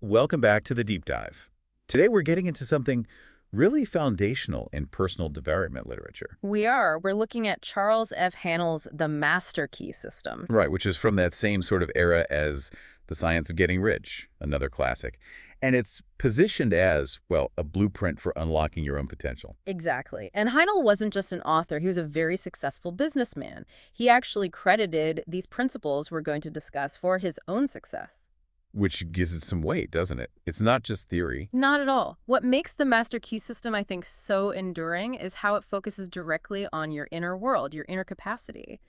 Welcome back to the deep dive. Today we're getting into something really foundational in personal development literature. We're looking at Charles F. Haanel's The Master Key System. Right, which is from that same sort of era as The Science of Getting Rich, another classic. And it's positioned as, well, a blueprint for unlocking your own potential. Exactly. And Haanel wasn't just an author, he was a very successful businessman. He actually credited these principles we're going to discuss for his own success. Which gives it some weight, doesn't it? It's not just theory. Not at all. What makes the Master Key System, I think, so enduring is how it focuses directly on your inner world, your inner capacity.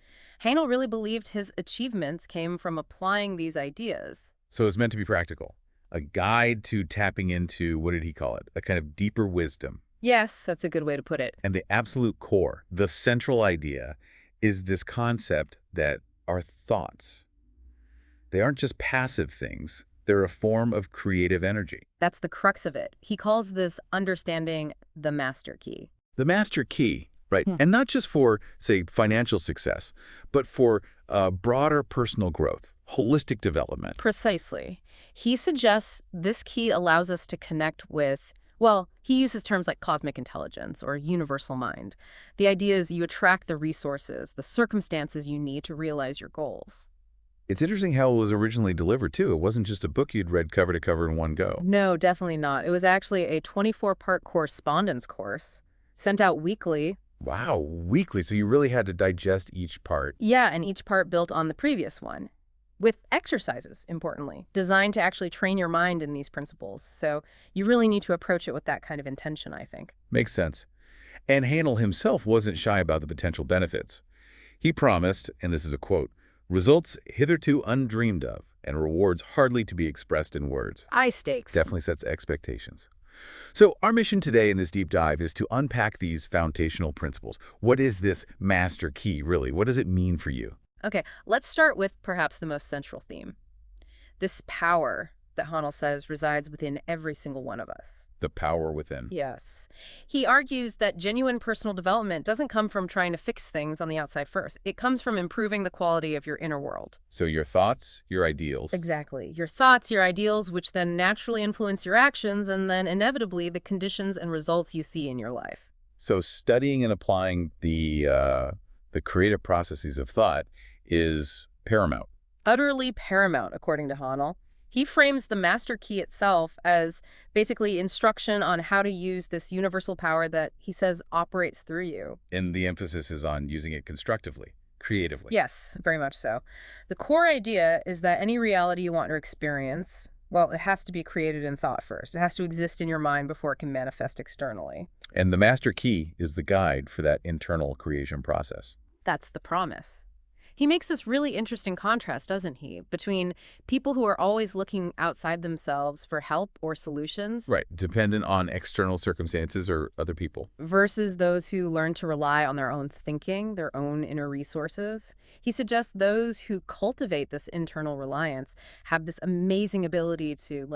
Haanel really believed his achievements came from applying these ideas. So it's meant to be practical. A guide to tapping into, what did he call it? A kind of deeper wisdom. Yes, that's a good way to put it. And the absolute core, the central idea, is this concept that our thoughts, they aren't just passive things. They're a form of creative energy. That's the crux of it. He calls this understanding the master key. The master key, right? Hmm. And not just for, say, financial success, but for broader personal growth, holistic development. Precisely. He suggests this key allows us to connect with, well, he uses terms like cosmic intelligence or universal mind. The idea is you attract the resources, the circumstances you need to realize your goals. It's interesting how it was originally delivered, too. It wasn't just a book you'd read cover to cover in one go. No, definitely not. It was actually a 24-part correspondence course sent out weekly. Wow, weekly. So you really had to digest each part. Yeah, and each part built on the previous one. With exercises, importantly, designed to actually train your mind in these principles. So you really need to approach it with that kind of intention, I think. Makes sense. And Haanel himself wasn't shy about the potential benefits. He promised, and this is a quote, "Results hitherto undreamed of, and rewards hardly to be expressed in words." High stakes. Definitely sets expectations. So our mission today in this deep dive is to unpack these foundational principles. What is this master key, really? What does it mean for you? Okay, let's start with perhaps the most central theme. This power that Haanel says resides within every single one of us. The power within. Yes. He argues that genuine personal development doesn't come from trying to fix things on the outside first. It comes from improving the quality of your inner world. So your thoughts, your ideals. Exactly. Your thoughts, your ideals, which then naturally influence your actions, and then inevitably the conditions and results you see in your life. So studying and applying the creative processes of thought is paramount. Utterly paramount, according to Haanel. He frames the master key itself as basically instruction on how to use this universal power that he says operates through you. And the emphasis is on using it constructively, creatively. Yes, very much so. The core idea is that any reality you want to experience, well, it has to be created in thought first. It has to exist in your mind before it can manifest externally. And the master key is the guide for that internal creation process. That's the promise. He makes this really interesting contrast, doesn't he, between people who are always looking outside themselves for help or solutions Right, dependent on external circumstances or other people. versus those who learn to rely on their own thinking, their own inner resources. He suggests those who cultivate this internal reliance have this amazing ability to,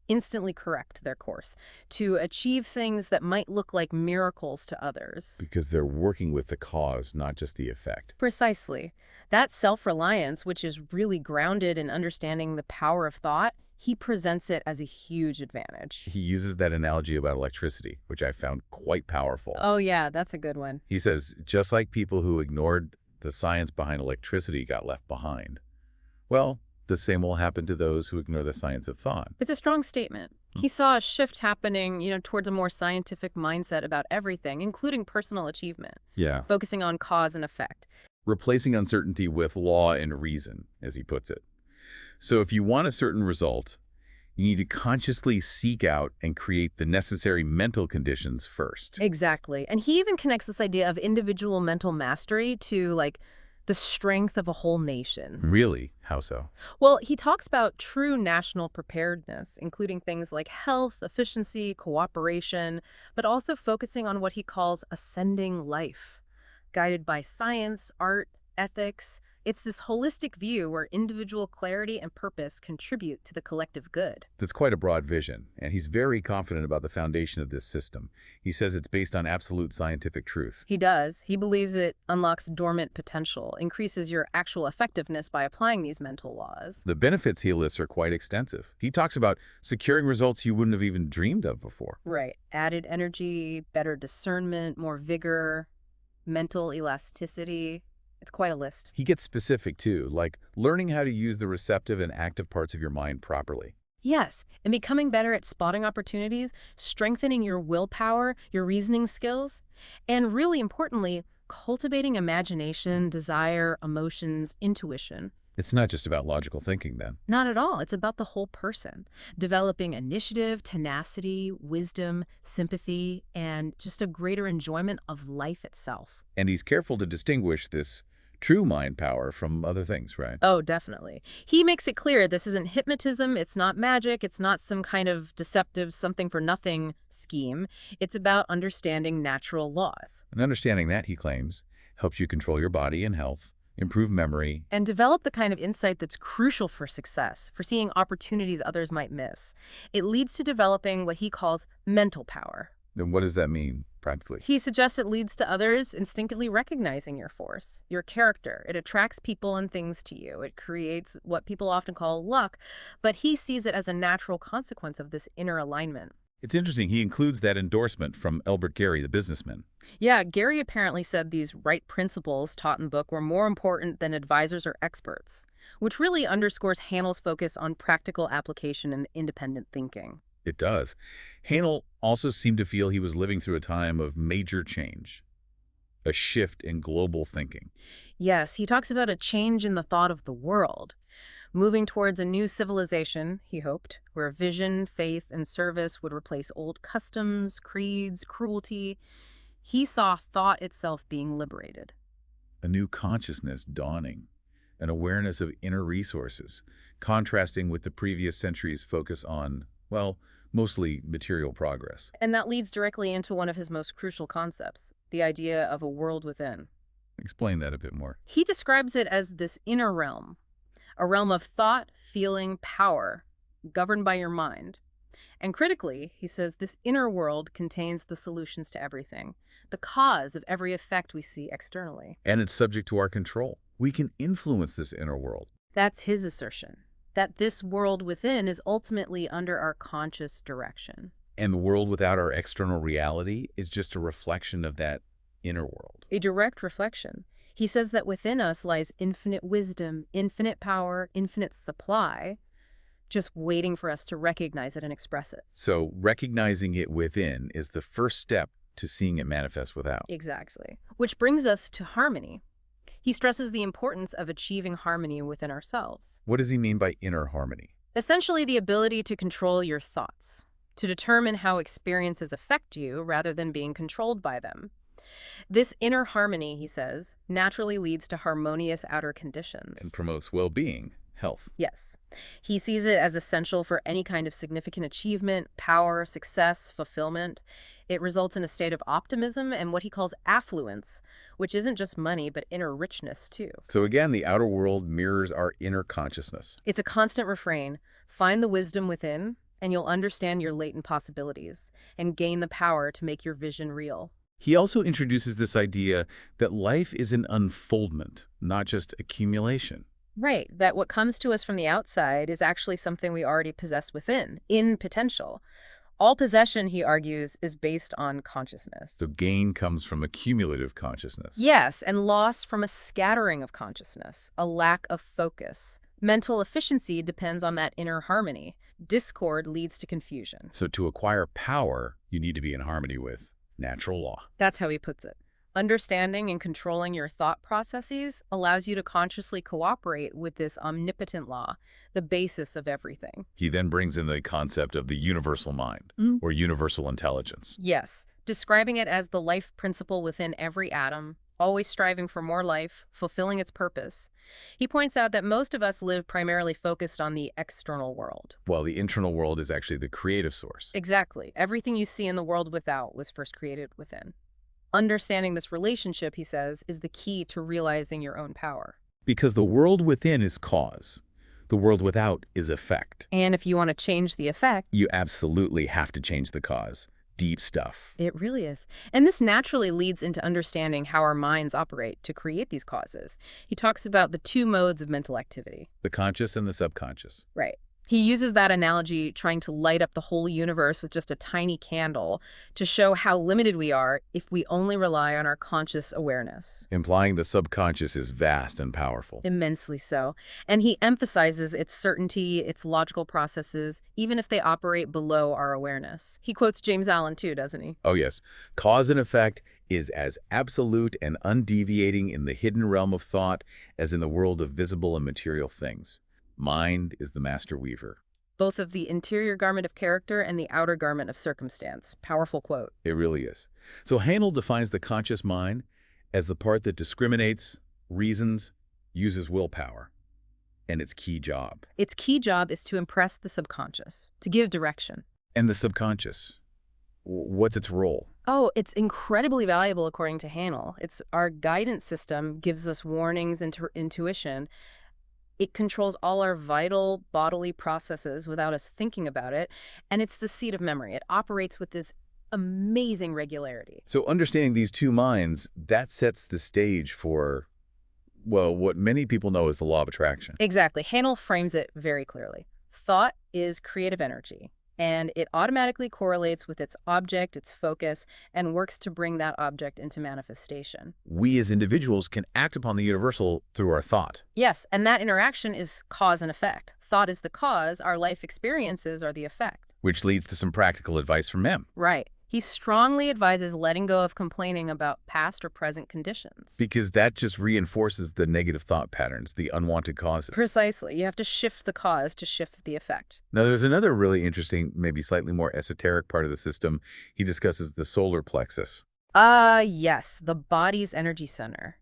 instantly correct their course, to achieve things that might look like miracles to others. Because they're working with the cause, not just the effect. Precisely. That self-reliance, which is really grounded in understanding the power of thought, he presents it as a huge advantage. He uses that analogy about electricity, which I found quite powerful. Oh, yeah, that's a good one. He says, just like people who ignored the science behind electricity got left behind, well, the same will happen to those who ignore the science of thought. It's a strong statement. He saw a shift happening, towards a more scientific mindset about everything, including personal achievement, Yeah. focusing on cause and effect. Replacing uncertainty with law and reason, as he puts it. So if you want a certain result, you need to consciously seek out and create the necessary mental conditions first. Exactly. And he even connects this idea of individual mental mastery to, the strength of a whole nation. Really? How so? Well, he talks about true national preparedness, including things like health, efficiency, cooperation, but also focusing on what he calls ascending life, guided by science, art, ethics, It's this holistic view where individual clarity and purpose contribute to the collective good. That's quite a broad vision, and he's very confident about the foundation of this system. He says it's based on absolute scientific truth. He does. He believes it unlocks dormant potential, increases your actual effectiveness by applying these mental laws. The benefits he lists are quite extensive. He talks about securing results you wouldn't have even dreamed of before. Right. Added energy, better discernment, more vigor, mental elasticity. It's quite a list. He gets specific too, like learning how to use the receptive and active parts of your mind properly. Yes, and becoming better at spotting opportunities, strengthening your willpower, your reasoning skills, and really importantly, cultivating imagination, desire, emotions, intuition. It's not just about logical thinking then. Not at all. It's about the whole person, developing initiative, tenacity, wisdom, sympathy, and just a greater enjoyment of life itself. And he's careful to distinguish this true mind power from other things, right? Oh, definitely. He makes it clear this isn't hypnotism, it's not magic, it's not some kind of deceptive something for nothing scheme. It's about understanding natural laws. And understanding that, he claims, helps you control your body and health, improve memory. And develop the kind of insight that's crucial for success, for seeing opportunities others might miss. It leads to developing what he calls mental power. And what does that mean, practically? He suggests it leads to others instinctively recognizing your force, your character. It attracts people and things to you. It creates what people often call luck, but he sees it as a natural consequence of this inner alignment. It's interesting, he includes that endorsement from Elbert Gary, the businessman. Yeah, Gary apparently said these right principles taught in the book were more important than advisors or experts, which really underscores Haanel's focus on practical application and independent thinking. It does. Haanel also seemed to feel he was living through a time of major change, a shift in global thinking. Yes, he talks about a change in the thought of the world, moving towards a new civilization, he hoped, where vision, faith, and service would replace old customs, creeds, cruelty. He saw thought itself being liberated. A new consciousness dawning, an awareness of inner resources, contrasting with the previous century's focus on, well, mostly material progress. And that leads directly into one of his most crucial concepts, the idea of a world within. Explain that a bit more. He describes it as this inner realm, a realm of thought, feeling, power, governed by your mind. And critically, he says this inner world contains the solutions to everything, the cause of every effect we see externally. And it's subject to our control. We can influence this inner world. That's his assertion, that this world within is ultimately under our conscious direction. And the world without our external reality is just a reflection of that inner world. A direct reflection. He says that within us lies infinite wisdom, infinite power, infinite supply, just waiting for us to recognize it and express it. So recognizing it within is the first step to seeing it manifest without. Exactly. Which brings us to harmony. He stresses the importance of achieving harmony within ourselves. What does he mean by inner harmony? Essentially, the ability to control your thoughts, to determine how experiences affect you rather than being controlled by them. This inner harmony, he says, naturally leads to harmonious outer conditions. And promotes well-being, health. Yes. He sees it as essential for any kind of significant achievement, power, success, fulfillment. It results in a state of optimism and what he calls affluence, which isn't just money, but inner richness, too. So again, the outer world mirrors our inner consciousness. It's a constant refrain. Find the wisdom within, and you'll understand your latent possibilities and gain the power to make your vision real. He also introduces this idea that life is an unfoldment, not just accumulation. Right, that what comes to us from the outside is actually something we already possess within, in potential. All possession, he argues, is based on consciousness. So gain comes from accumulative consciousness. Yes, and loss from a scattering of consciousness, a lack of focus. Mental efficiency depends on that inner harmony. Discord leads to confusion. So to acquire power, you need to be in harmony with natural law. That's how he puts it. Understanding and controlling your thought processes allows you to consciously cooperate with this omnipotent law, the basis of everything. He then brings in the concept of the universal mind, or universal intelligence. Yes, describing it as the life principle within every atom, always striving for more life, fulfilling its purpose. He points out that most of us live primarily focused on the external world. While the internal world is actually the creative source. Exactly. Everything you see in the world without was first created within. Understanding this relationship, he says, is the key to realizing your own power. Because the world within is cause. The world without is effect. And if you want to change the effect, You absolutely have to change the cause. Deep stuff. it really is. And this naturally leads into understanding how our minds operate to create these causes. He talks about the two modes of mental activity. The conscious and the subconscious. Right. He uses that analogy, trying to light up the whole universe with just a tiny candle, to show how limited we are if we only rely on our conscious awareness. Implying the subconscious is vast and powerful. Immensely so. And he emphasizes its certainty, its logical processes, even if they operate below our awareness. He quotes James Allen too, doesn't he? Oh yes, cause and effect is as absolute and undeviating in the hidden realm of thought as in the world of visible and material things. Mind is the master weaver. Both of the interior garment of character and the outer garment of circumstance. Powerful quote. It really is. So Haanel defines the conscious mind as the part that discriminates, reasons, uses willpower, and its key job. Its key job is to impress the subconscious, to give direction. And the subconscious, what's its role? Oh, it's incredibly valuable according to Haanel. It's our guidance system, gives us warnings and intuition. It controls all our vital bodily processes without us thinking about it, and it's the seat of memory. It operates with this amazing regularity. So understanding these two minds, that sets the stage for, well, what many people know as the law of attraction. Exactly. Haanel frames it very clearly. Thought is creative energy, and it automatically correlates with its object, its focus, and works to bring that object into manifestation. We as individuals can act upon the universal through our thought. Yes, and that interaction is cause and effect. Thought is the cause, our life experiences are the effect. Which leads to some practical advice from him. Right. He strongly advises letting go of complaining about past or present conditions. Because that just reinforces the negative thought patterns, the unwanted causes. Precisely. You have to shift the cause to shift the effect. Now, there's another really interesting, maybe slightly more esoteric part of the system. He discusses the solar plexus. Yes, the body's energy center.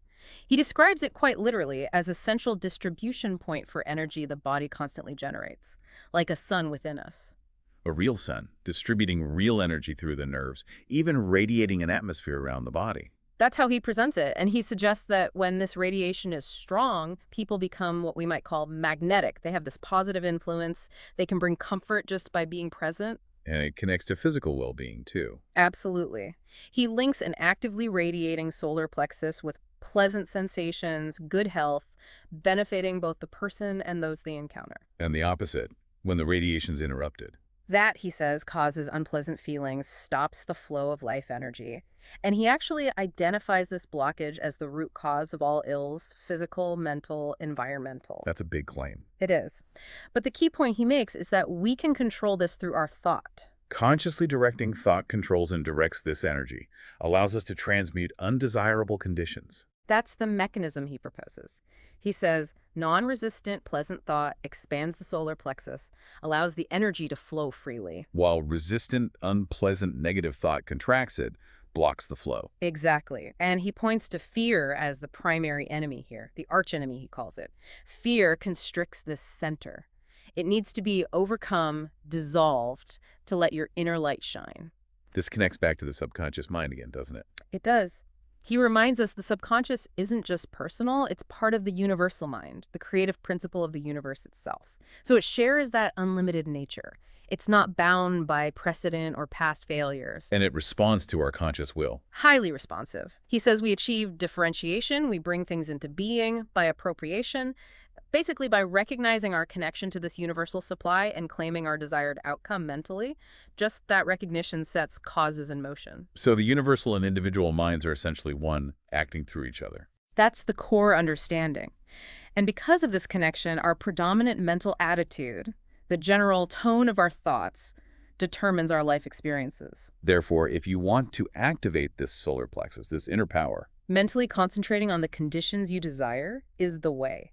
He describes it quite literally as a central distribution point for energy the body constantly generates, like a sun within us. A real sun, distributing real energy through the nerves, even radiating an atmosphere around the body. That's how he presents it, and he suggests that when this radiation is strong, people become what we might call magnetic. They have this positive influence. They can bring comfort just by being present. And it connects to physical well-being, too. Absolutely. He links an actively radiating solar plexus with pleasant sensations, good health, benefiting both the person and those they encounter. And the opposite, when the radiation's interrupted. That, he says, causes unpleasant feelings, stops the flow of life energy. And he actually identifies this blockage as the root cause of all ills, physical, mental, environmental. That's a big claim. It is. But the key point he makes is that we can control this through our thought. Consciously directing thought controls and directs this energy, allows us to transmute undesirable conditions. That's the mechanism he proposes. He says, non-resistant, pleasant thought expands the solar plexus, allows the energy to flow freely. While resistant, unpleasant, negative thought contracts it, blocks the flow. Exactly. And he points to fear as the primary enemy here, the archenemy, he calls it. Fear constricts this center. It needs to be overcome, dissolved, to let your inner light shine. This connects back to the subconscious mind again, doesn't it? It does. He reminds us the subconscious isn't just personal, it's part of the universal mind, the creative principle of the universe itself. So it shares that unlimited nature. It's not bound by precedent or past failures. And it responds to our conscious will. Highly responsive. He says we achieve differentiation, we bring things into being by appropriation, basically by recognizing our connection to this universal supply and claiming our desired outcome mentally. Just that recognition sets causes in motion. So the universal and individual minds are essentially one, acting through each other. That's the core understanding. And because of this connection, our predominant mental attitude, the general tone of our thoughts, determines our life experiences. Therefore, if you want to activate this solar plexus, this inner power, mentally concentrating on the conditions you desire is the way.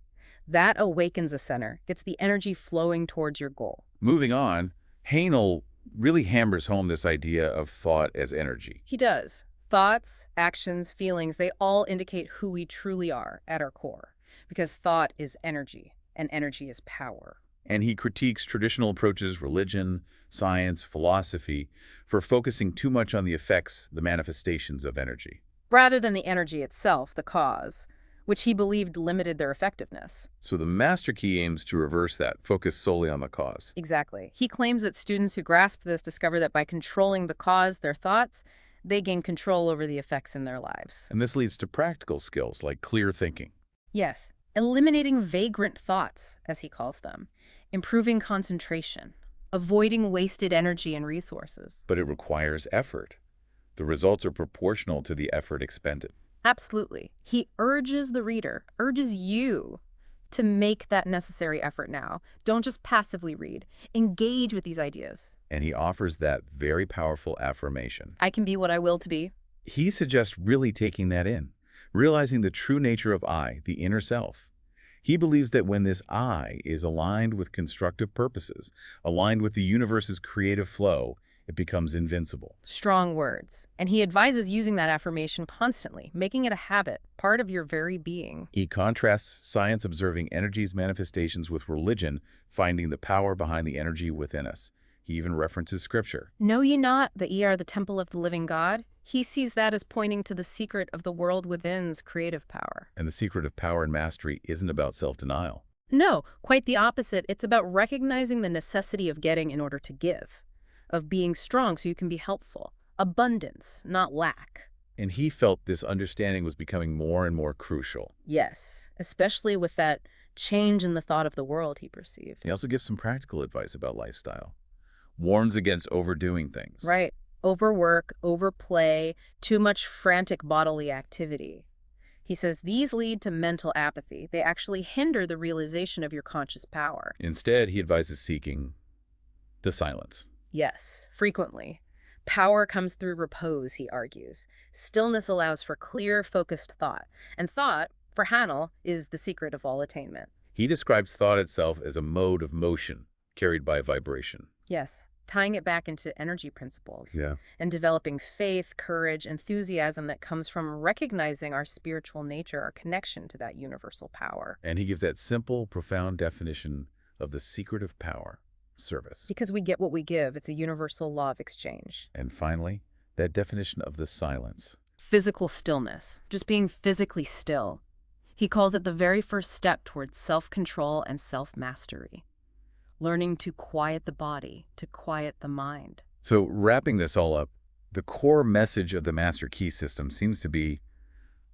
That awakens a center, gets the energy flowing towards your goal. Moving on, Haanel really hammers home this idea of thought as energy. He does. Thoughts, actions, feelings, they all indicate who we truly are at our core, because thought is energy, and energy is power. And he critiques traditional approaches, religion, science, philosophy, for focusing too much on the effects, the manifestations of energy. Rather than the energy itself, the cause, which he believed limited their effectiveness. So the master key aims to reverse that, focus solely on the cause. Exactly. He claims that students who grasp this discover that by controlling the cause, their thoughts, they gain control over the effects in their lives. And this leads to practical skills like clear thinking. Yes, eliminating vagrant thoughts, as he calls them, improving concentration, avoiding wasted energy and resources. But it requires effort. The results are proportional to the effort expended. Absolutely. He urges the reader, urges you to make that necessary effort now. Don't just passively read. Engage with these ideas. And he offers that very powerful affirmation. I can be what I will to be. He suggests really taking that in, realizing the true nature of I, the inner self. He believes that when this I is aligned with constructive purposes, aligned with the universe's creative flow, it becomes invincible. Strong words. And he advises using that affirmation constantly, making it a habit, part of your very being. He contrasts science observing energy's manifestations with religion, finding the power behind the energy within us. He even references scripture. Know ye not that ye are the temple of the living God? He sees that as pointing to the secret of the world within's creative power. And the secret of power and mastery isn't about self-denial. No, quite the opposite. It's about recognizing the necessity of getting in order to give, of being strong so you can be helpful. Abundance, not lack. And he felt this understanding was becoming more and more crucial. Yes, especially with that change in the thought of the world he perceived. He also gives some practical advice about lifestyle. Warns against overdoing things. Right. Overwork, overplay, too much frantic bodily activity. He says these lead to mental apathy. They actually hinder the realization of your conscious power. Instead, he advises seeking the silence. Yes, frequently. Power comes through repose, he argues. Stillness allows for clear, focused thought. And thought, for Haanel, is the secret of all attainment. He describes thought itself as a mode of motion carried by vibration. Yes, tying it back into energy principles. Yeah. And developing faith, courage, enthusiasm that comes from recognizing our spiritual nature, our connection to that universal power. And he gives that simple, profound definition of the secret of power, service. Because we get what we give. It's a universal law of exchange. And finally, that definition of the silence. Physical stillness, just being physically still. He calls it the very first step towards self-control and self-mastery. Learning to quiet the body, to quiet the mind. So wrapping this all up, the core message of the Master Key System seems to be,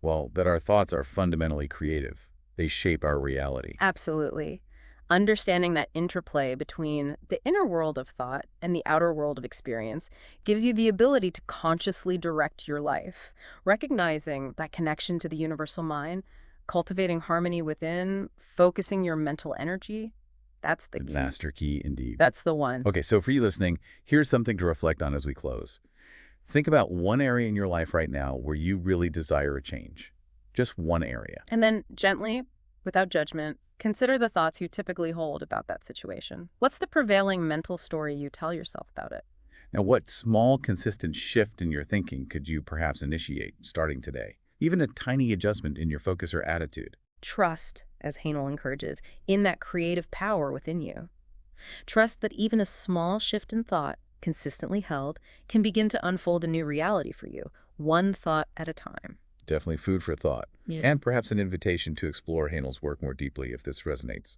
well, that our thoughts are fundamentally creative. They shape our reality. Absolutely. Understanding that interplay between the inner world of thought and the outer world of experience gives you the ability to consciously direct your life. Recognizing that connection to the universal mind, cultivating harmony within, focusing your mental energy, that's the The key. Master Key, indeed. That's the one. Okay, so for you listening, here's something to reflect on as we close. Think about one area in your life right now where you really desire a change. Just one area. And then gently, without judgment, consider the thoughts you typically hold about that situation. What's the prevailing mental story you tell yourself about it? Now, what small, consistent shift in your thinking could you perhaps initiate starting today? Even a tiny adjustment in your focus or attitude. Trust, as Haanel encourages, in that creative power within you. Trust that even a small shift in thought, consistently held, can begin to unfold a new reality for you, one thought at a time. Definitely food for thought. Yeah. And perhaps an invitation to explore Haenel's work more deeply if this resonates.